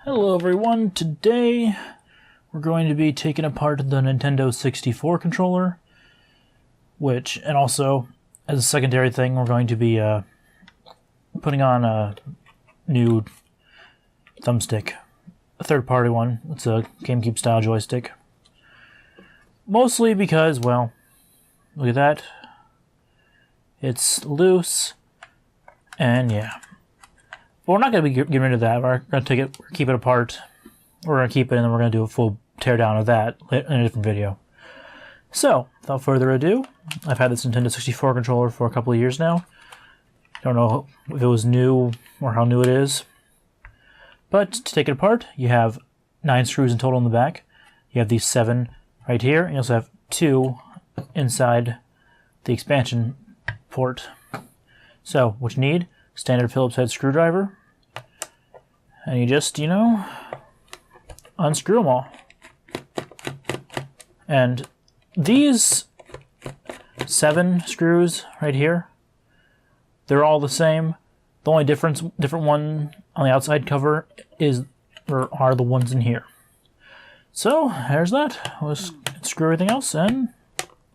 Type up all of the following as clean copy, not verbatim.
Hello everyone, today we're going to be taking apart the Nintendo 64 controller, and also, as a secondary thing, we're going to be putting on a new thumbstick, a third-party one. It's a GameCube style joystick. Mostly because, well, look at that. It's loose, and yeah. But we're not going to be getting rid of that. We're going to take it, keep it apart. We're going to keep it, and then we're going to do a full teardown of that in a different video. So, without further ado, I've had this Nintendo 64 controller for a couple of years now. Don't know if it was new or how new it is. But to take it apart, you have 9 screws in total in the back. You have these 7 right here. You also have 2 inside the expansion port. So, what you need: standard Phillips head screwdriver, and you just, unscrew them all. And these 7 screws right here, they're all the same. The only different one on the outside cover are the ones in here. So there's that. Let's screw everything else and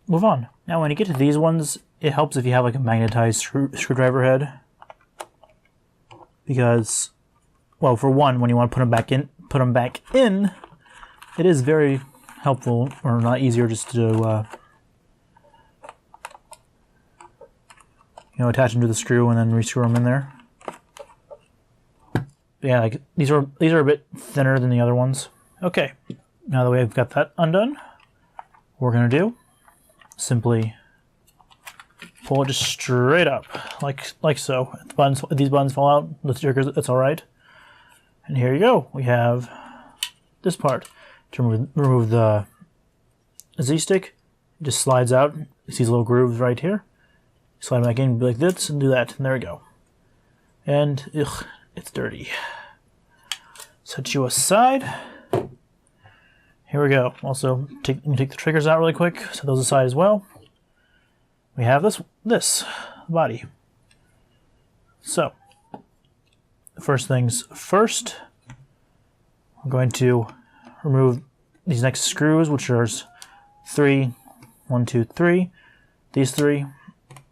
move on. Now when you get to these ones, it helps if you have like a magnetized screwdriver head. Because, well, for one, when you want to put them back in, it is very helpful, or a lot easier, just to attach them to the screw and then rescrew them in there. But yeah, like these are a bit thinner than the other ones. Okay, now that we've got that undone, what we're gonna do, simply pull it just straight up, like so. If these buttons fall out, the stickers, that's all right. And here you go. We have this part to remove the Z-stick. It just slides out. You see these little grooves right here. Slide back in like this and do that, and there we go. And ugh, it's dirty. Set you aside. Here we go. Also, take the triggers out really quick. Set those aside as well. We have this body. So, first things first, I'm going to remove these next screws, which are 3, 1, 2, 3. These 3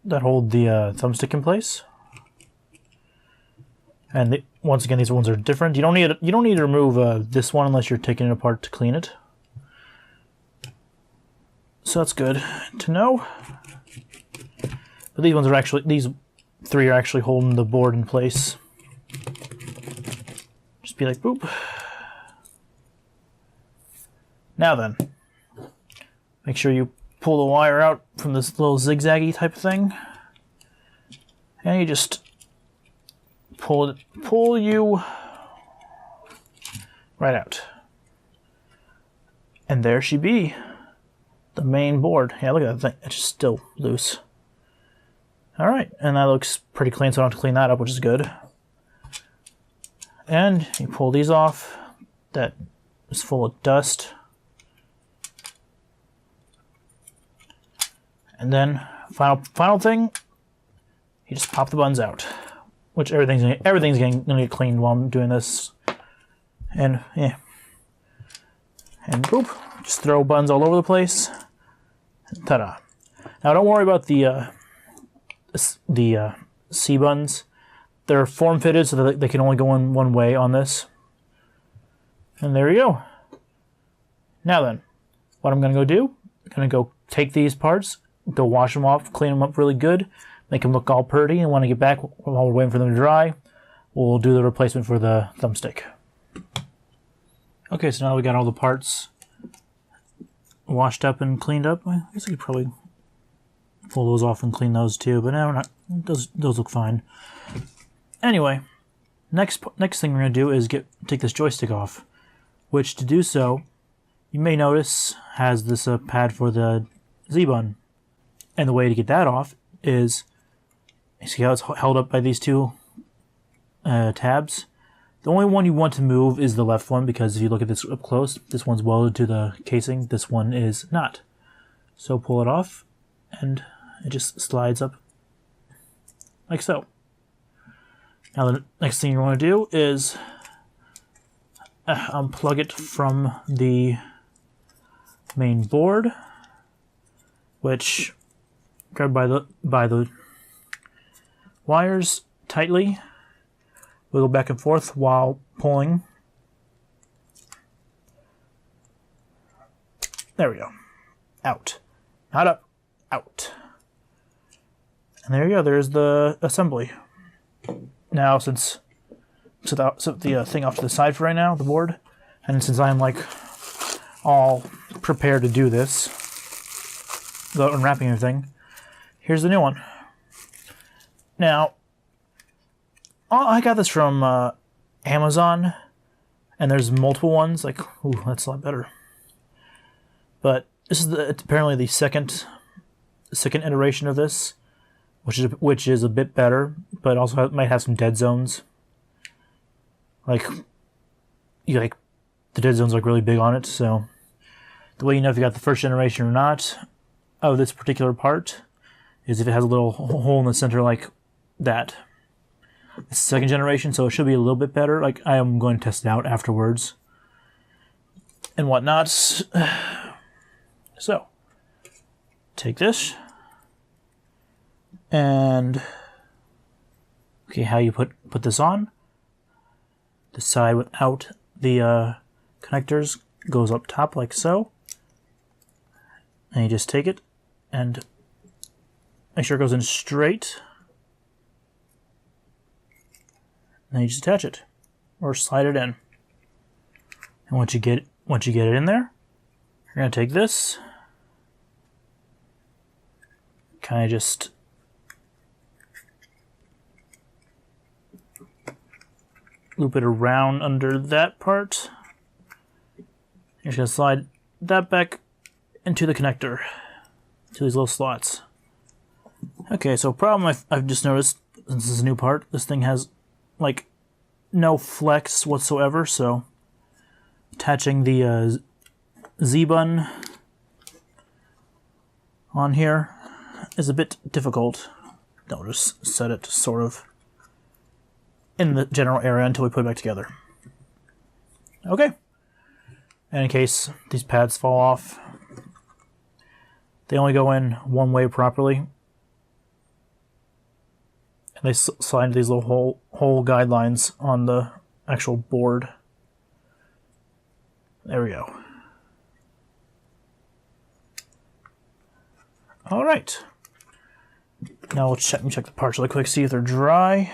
that hold the thumbstick in place. And once again, these ones are different. You don't need to remove this one unless you're taking it apart to clean it. So that's good to know. But these 3 are actually holding the board in place. Just be like, boop. Now then, make sure you pull the wire out from this little zigzaggy type of thing. And you just pull you right out. And there she be. The main board. Yeah, look at that thing. It's just still loose. Alright, and that looks pretty clean, so I don't have to clean that up, which is good. And you pull these off. That is full of dust. And then, final thing, you just pop the buttons out. Which everything's gonna get cleaned while I'm doing this. And, yeah. And boop, just throw buttons all over the place. Ta-da. Now don't worry about the C buttons. They're form-fitted so that they can only go in one way on this. And there you go. Now then, what I'm going to go do, I'm going to go take these parts, go wash them off, clean them up really good, make them look all pretty, and when I get back, while we're waiting for them to dry, we'll do the replacement for the thumbstick. Okay, so now we got all the parts washed up and cleaned up. I guess I could probably pull those off and clean those too, but no, we're not. Those look fine. Anyway, next thing we're gonna do is take this joystick off, which to do so, you may notice has this pad for the Z button, and the way to get that off is, you see how it's held up by these 2 tabs. The only one you want to move is the left one, because if you look at this up close, this one's welded to the casing, this one is not. So pull it off, and it just slides up like so. Now the next thing you want to do is unplug it from the main board, which grab by the wires tightly, wiggle back and forth while pulling. There we go. Out. Not up. Out. And there you go. There's the assembly. Now, since the thing off to the side for right now, the board, and since I'm like all prepared to do this, the unwrapping everything, here's the new one. Now, I got this from Amazon, and there's multiple ones. Like, ooh, that's a lot better. But this is apparently the second iteration of this, which is a bit better, but also might have some dead zones. Like the dead zones are really big on it. So the way you know if you got the first generation or not of this particular part is if it has a little hole in the center like that. It's second generation, so it should be a little bit better. Like, I am going to test it out afterwards and whatnot. So, take this, and okay, how you put this on. The side without the connectors goes up top like so, and you just take it and make sure it goes in straight. Then you just attach it or slide it in. And once you get it in there, you're gonna take this, kind of just loop it around under that part. You're just gonna slide that back into the connector, to these little slots. Okay, so problem I've just noticed, since this is a new part, this thing has like no flex whatsoever, so attaching the Z-button on here is a bit difficult. I'll just set it sort of in the general area until we put it back together. Okay. And in case these pads fall off, they only go in one way properly. And they slide into these little hole guidelines on the actual board. There we go. All right. Now let's check the parts really quick, see if they're dry.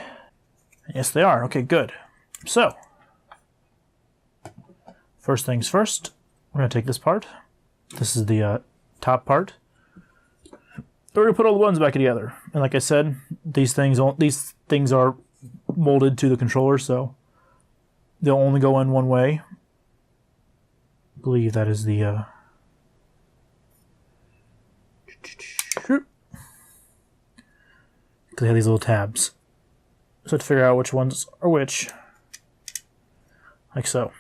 Yes, they are. Okay, good. So, first things first, we're going to take this part. This is the top part. We're going to put all the buttons back together. And like I said, these things are molded to the controller, so they'll only go in one way. I believe that is the because they have these little tabs. So to figure out which ones are which, like so.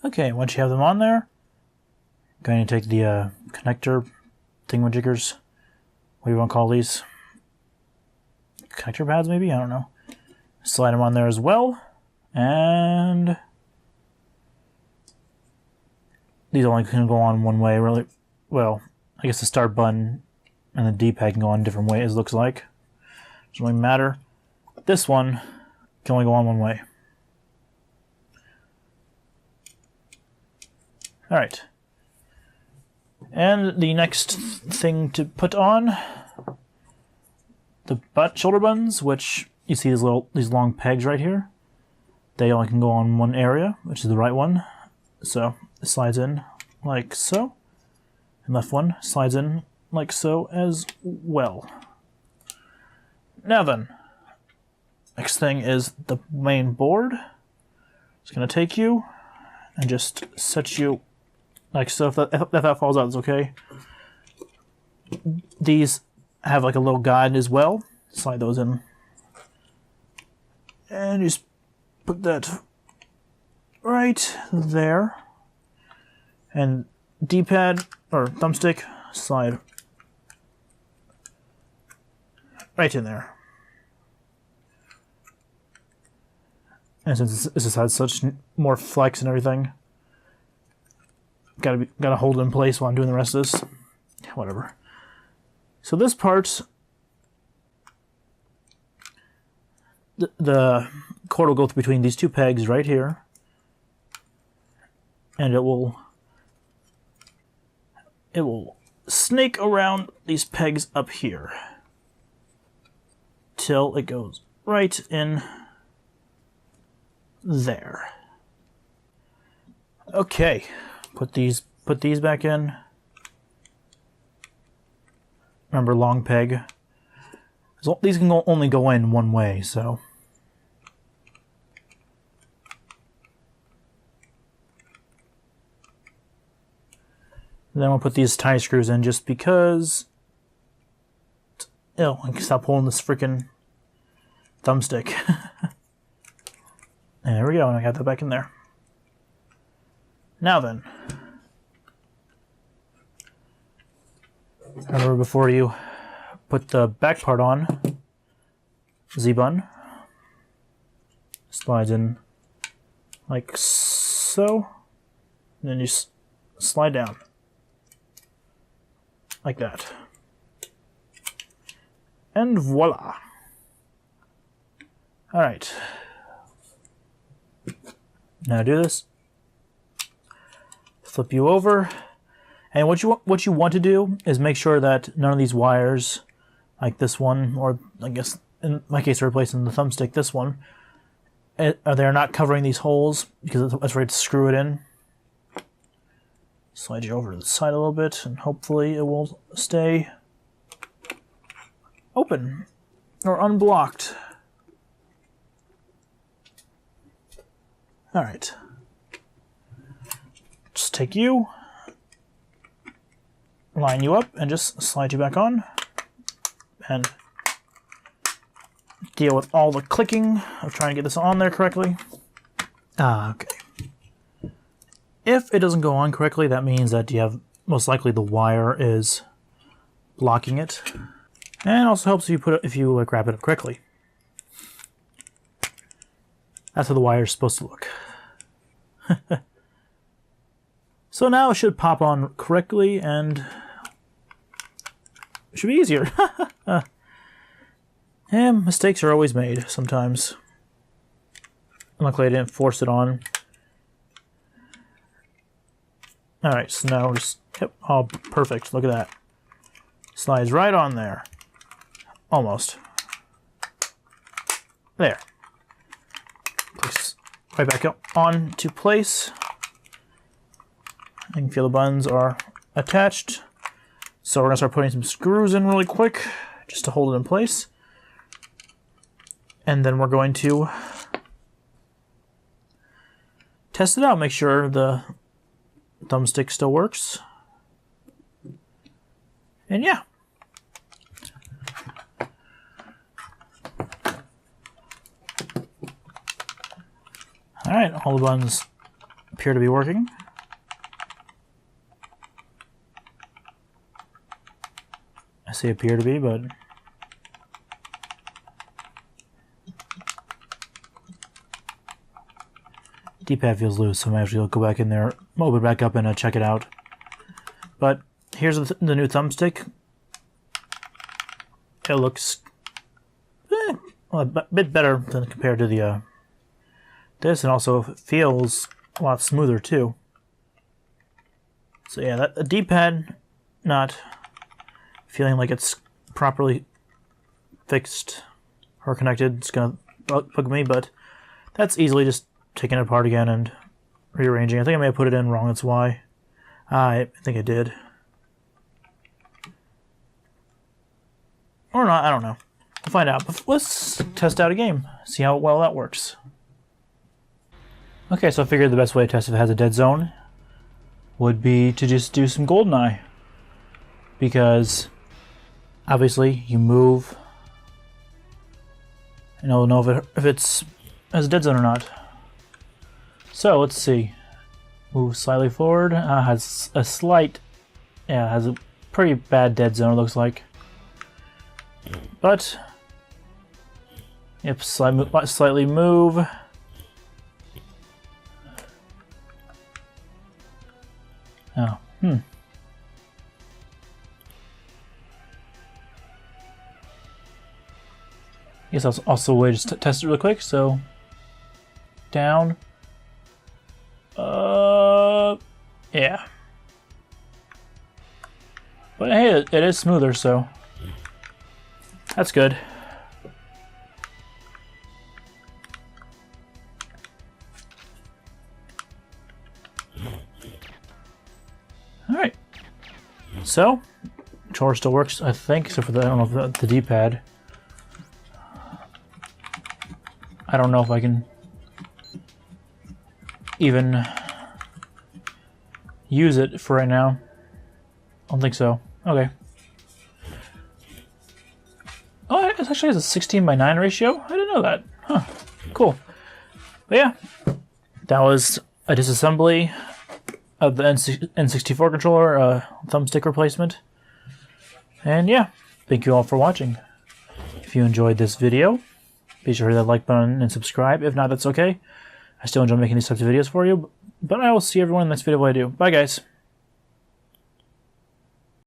Okay, once you have them on there, I'm going to take the connector thingamajiggers. What do you want to call these? Connector pads, maybe? I don't know. Slide them on there as well. And these only can go on one way, really. Well, I guess the start button and the D-pad can go on different ways, it looks like. Doesn't really matter. This one can only go on one way. Alright. And the next thing to put on, the shoulder buttons, which you see these long pegs right here. They only can go on one area, which is the right one. So it slides in like so. And left one slides in like so as well. Now then, next thing is the main board. It's going to take you and just set you like so. If that falls out, it's okay. These have like a little guide as well. Slide those in. And just put that right there. And D-pad or thumbstick, slide right in there. And since this just has such more flex and everything, gotta hold it in place while I'm doing the rest of this. Whatever. So this part, the cord will go between these two pegs right here, and it will snake around these pegs up here till it goes right in there. Okay, put these back in. Remember, long peg. So these can only go in one way, so. And then we'll put these tie screws in just because. Oh, I can stop holding this freaking thumbstick. And there we go, and I got that back in there. Now then. Remember, before you put the back part on, Z-button slides in like so, and then you slide down like that, and voila. All right, now do this. Flip you over. And what you want to do is make sure that none of these wires, like this one, or I guess in my case replacing the thumbstick, this one, they're not covering these holes, because that's where to screw it in. Slide you over to the side a little bit, and hopefully it will stay open or unblocked. All right. Just take you, line you up, and just slide you back on, and deal with all the clicking of trying to get this on there correctly. Okay. If it doesn't go on correctly, that means that you have, most likely the wire is blocking it, and it also helps if you like wrap it up correctly. That's how the wire is supposed to look. So now it should pop on correctly, and it should be easier. And mistakes are always made sometimes. Luckily I didn't force it on. Alright, so now we're just, yep, oh, perfect, look at that. Slides right on there. Almost. There. Place right back up on to place. I can feel the buttons are attached. So we're going to start putting some screws in really quick, just to hold it in place. And then we're going to test it out, make sure the thumbstick still works. And yeah. Alright, all the buttons appear to be working. I say appear to be, but D-pad feels loose, so I might actually go back in there, open it back up, and check it out. But here's the new thumbstick. It looks a bit better than compared to the this, and also feels a lot smoother too. So yeah, that D-pad not feeling like it's properly fixed or connected. It's gonna bug me, but that's easily just taking it apart again and rearranging. I think I may have put it in wrong, that's why. I think I did. Or not, I don't know. We'll find out. But let's test out a game, see how well that works. Okay, so I figured the best way to test if it has a dead zone would be to just do some GoldenEye. Because obviously you move and it'll know if it's has a dead zone or not. So let's see. Move slightly forward. Has a slight, yeah, has a pretty bad dead zone, it looks like. But if slightly move, Oh, Guess I'll also wait just to test it real quick. So down. Yeah. But hey, it is smoother, so that's good. Alright. So, controller still works, I think, except for the, I don't know, the D-pad. I don't know if I can even use it for right now. I don't think so. Okay. Oh, it actually has a 16:9 ratio? I didn't know that. Huh. Cool. But yeah, that was a disassembly of the N64 controller, thumbstick replacement. And yeah, thank you all for watching. If you enjoyed this video, be sure to hit that like button and subscribe. If not, that's okay. I still enjoy making these types of videos for you. But I will see everyone in the next video when I do. Bye, guys.